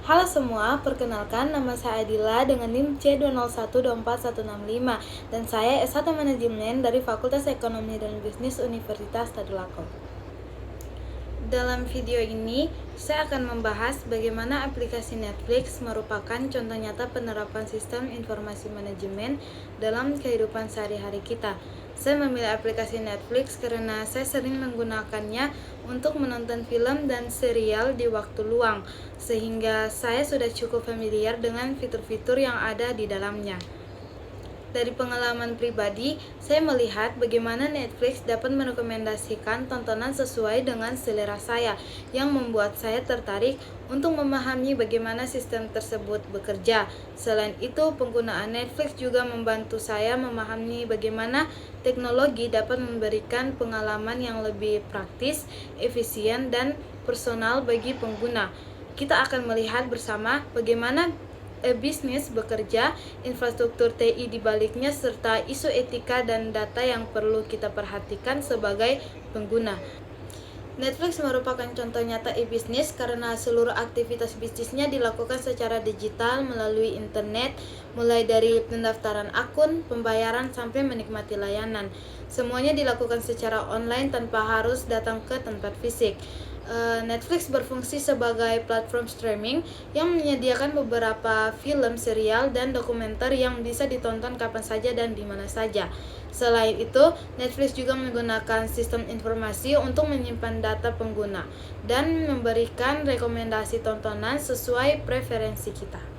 Halo semua, perkenalkan nama saya Adila dengan NIM C201246165 dan saya S1 Manajemen dari Fakultas Ekonomi dan Bisnis Universitas Tadulako. Dalam video ini, saya akan membahas bagaimana aplikasi Netflix merupakan contoh nyata penerapan sistem informasi manajemen dalam kehidupan sehari-hari kita. Saya memilih aplikasi Netflix karena saya sering menggunakannya untuk menonton film dan serial di waktu luang, sehingga saya sudah cukup familiar dengan fitur-fitur yang ada di dalamnya. Dari pengalaman pribadi, saya melihat bagaimana Netflix dapat merekomendasikan tontonan sesuai dengan selera saya, yang membuat saya tertarik untuk memahami bagaimana sistem tersebut bekerja. Selain itu, penggunaan Netflix juga membantu saya memahami bagaimana teknologi dapat memberikan pengalaman yang lebih praktis, efisien, dan personal bagi pengguna. Kita akan melihat bersama bagaimana bisnis bekerja, infrastruktur TI di baliknya, serta isu etika dan data yang perlu kita perhatikan sebagai pengguna. Netflix merupakan contoh nyata e-bisnis karena seluruh aktivitas bisnisnya dilakukan secara digital melalui internet, mulai dari pendaftaran akun, pembayaran, sampai menikmati layanan. Semuanya dilakukan secara online tanpa harus datang ke tempat fisik. Netflix berfungsi sebagai platform streaming yang menyediakan beberapa film, serial, dan dokumenter yang bisa ditonton kapan saja dan di mana saja. Selain itu, Netflix juga menggunakan sistem informasi untuk menyimpan data pengguna dan memberikan rekomendasi tontonan sesuai preferensi kita.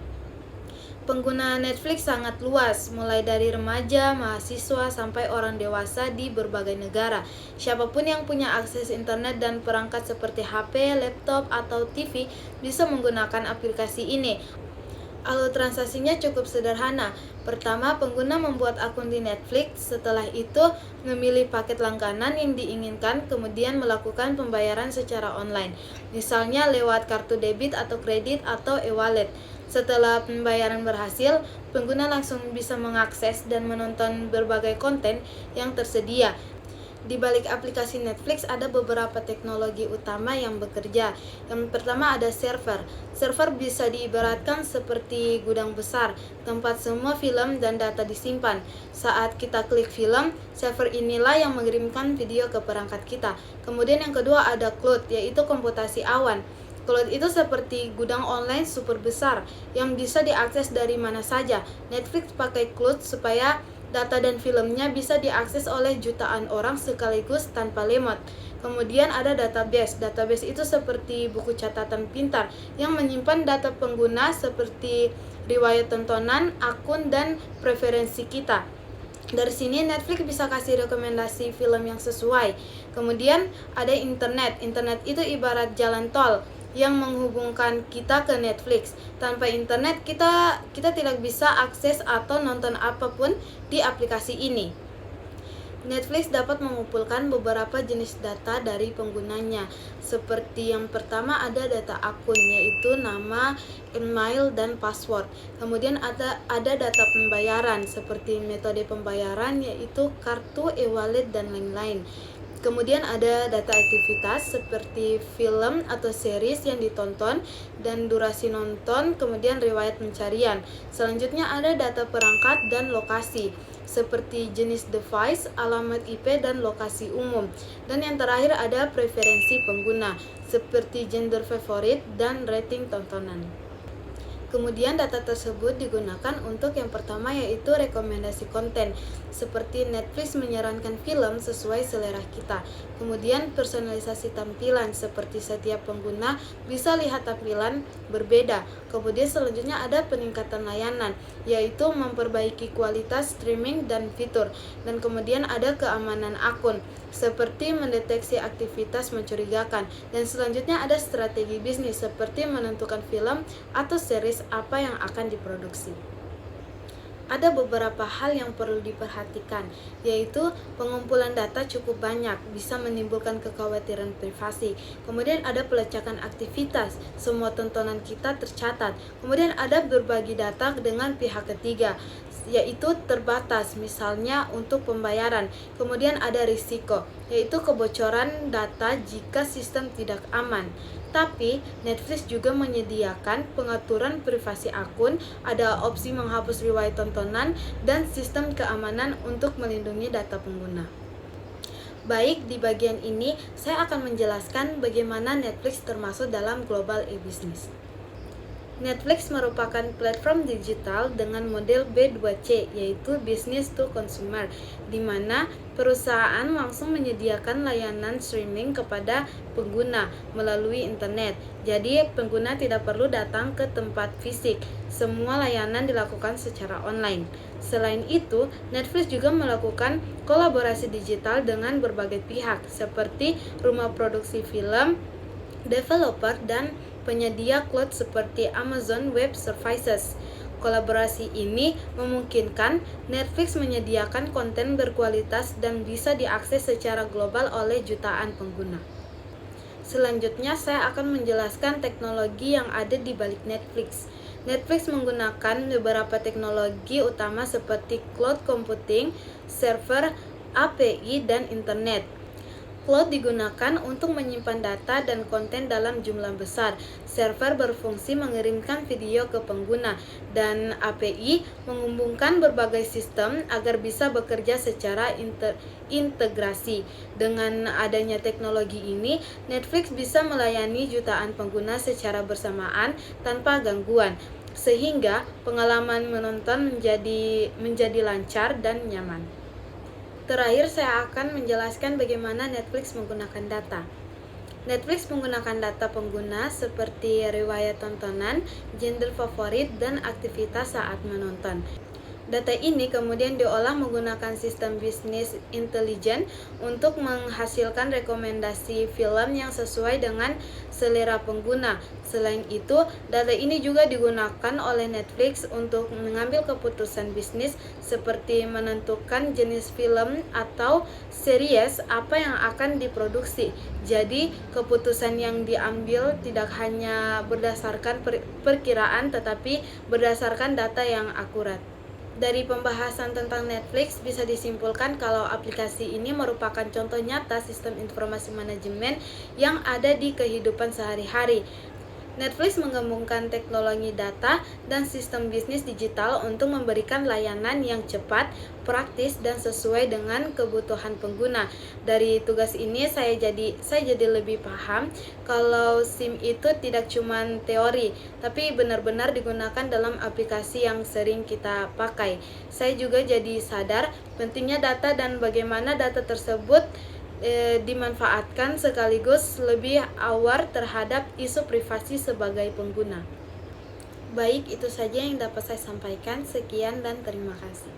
Pengguna Netflix sangat luas, mulai dari remaja, mahasiswa, sampai orang dewasa di berbagai negara. Siapapun yang punya akses internet dan perangkat seperti HP, laptop, atau TV bisa menggunakan aplikasi ini. Alur transaksinya cukup sederhana. Pertama, pengguna membuat akun di Netflix, setelah itu memilih paket langganan yang diinginkan, kemudian melakukan pembayaran secara online, misalnya lewat kartu debit atau kredit atau e-wallet. Setelah pembayaran berhasil, pengguna langsung bisa mengakses dan menonton berbagai konten yang tersedia. Di balik aplikasi Netflix ada beberapa teknologi utama yang bekerja. Yang pertama ada server. Server bisa diibaratkan seperti gudang besar, tempat semua film dan data disimpan. Saat kita klik film, server inilah yang mengirimkan video ke perangkat kita. Kemudian yang kedua ada cloud, yaitu komputasi awan. Cloud itu seperti gudang online super besar yang bisa diakses dari mana saja. Netflix pakai cloud supaya data dan filmnya bisa diakses oleh jutaan orang sekaligus tanpa lemot. Kemudian ada database. Database itu seperti buku catatan pintar yang menyimpan data pengguna seperti riwayat tontonan, akun, dan preferensi kita. Dari sini Netflix bisa kasih rekomendasi film yang sesuai. Kemudian ada internet. Internet itu ibarat jalan tol yang menghubungkan kita ke Netflix. Tanpa internet kita tidak bisa akses atau nonton apapun di aplikasi ini. Netflix dapat mengumpulkan beberapa jenis data dari penggunanya. Seperti yang pertama ada data akun, yaitu nama, email, dan password. Kemudian ada data pembayaran seperti metode pembayaran, yaitu kartu, e-wallet, dan lain-lain. Kemudian ada data aktivitas seperti film atau series yang ditonton dan durasi nonton, kemudian riwayat pencarian. Selanjutnya ada data perangkat dan lokasi seperti jenis device, alamat IP, dan lokasi umum. Dan yang terakhir ada preferensi pengguna seperti gender favorit dan rating tontonan. Kemudian data tersebut digunakan untuk yang pertama, yaitu rekomendasi konten. Seperti Netflix menyarankan film sesuai selera kita. Kemudian personalisasi tampilan, seperti setiap pengguna bisa lihat tampilan berbeda. Kemudian selanjutnya ada peningkatan layanan, yaitu memperbaiki kualitas streaming dan fitur. Dan kemudian ada keamanan akun, seperti mendeteksi aktivitas mencurigakan. Dan selanjutnya ada strategi bisnis, seperti menentukan film atau series apa yang akan diproduksi. Ada beberapa hal yang perlu diperhatikan, yaitu pengumpulan data cukup banyak, bisa menimbulkan kekhawatiran privasi. Kemudian ada pelacakan aktivitas, semua tontonan kita tercatat. Kemudian ada berbagi data dengan pihak ketiga, yaitu terbatas, misalnya untuk pembayaran. Kemudian ada risiko, yaitu kebocoran data jika sistem tidak aman. Tapi, Netflix juga menyediakan pengaturan privasi akun, ada opsi menghapus riwayat tontonan, dan sistem keamanan untuk melindungi data pengguna. Baik, di bagian ini saya akan menjelaskan bagaimana Netflix termasuk dalam global e-business. Netflix merupakan platform digital dengan model B2C, yaitu Business to Consumer, di mana perusahaan langsung menyediakan layanan streaming kepada pengguna melalui internet. Jadi, pengguna tidak perlu datang ke tempat fisik. Semua layanan dilakukan secara online. Selain itu, Netflix juga melakukan kolaborasi digital dengan berbagai pihak, seperti rumah produksi film, developer, dan penyedia cloud seperti Amazon Web Services. Kolaborasi ini memungkinkan Netflix menyediakan konten berkualitas dan bisa diakses secara global oleh jutaan pengguna. Selanjutnya, saya akan menjelaskan teknologi yang ada di balik Netflix. Netflix menggunakan beberapa teknologi utama seperti cloud computing, server, API, dan internet. Cloud digunakan untuk menyimpan data dan konten dalam jumlah besar. Server berfungsi mengirimkan video ke pengguna, dan API menghubungkan berbagai sistem agar bisa bekerja secara integrasi. Dengan adanya teknologi ini, Netflix bisa melayani jutaan pengguna secara bersamaan tanpa gangguan, sehingga pengalaman menonton menjadi lancar dan nyaman. Terakhir, saya akan menjelaskan bagaimana Netflix menggunakan data. Netflix menggunakan data pengguna seperti riwayat tontonan, genre favorit, dan aktivitas saat menonton. Data ini kemudian diolah menggunakan sistem bisnis intelijen untuk menghasilkan rekomendasi film yang sesuai dengan selera pengguna. Selain itu, data ini juga digunakan oleh Netflix untuk mengambil keputusan bisnis seperti menentukan jenis film atau series apa yang akan diproduksi. Jadi, keputusan yang diambil tidak hanya berdasarkan perkiraan tetapi berdasarkan data yang akurat. Dari pembahasan tentang Netflix bisa disimpulkan kalau aplikasi ini merupakan contoh nyata sistem informasi manajemen yang ada di kehidupan sehari-hari. Netflix menggabungkan teknologi data dan sistem bisnis digital untuk memberikan layanan yang cepat, praktis, dan sesuai dengan kebutuhan pengguna. Dari tugas ini saya jadi lebih paham kalau SIM itu tidak cuma teori, tapi benar-benar digunakan dalam aplikasi yang sering kita pakai. Saya juga jadi sadar pentingnya data dan bagaimana data tersebut dimanfaatkan, sekaligus lebih aware terhadap isu privasi sebagai pengguna. Baik, itu saja yang dapat saya sampaikan. Sekian dan terima kasih.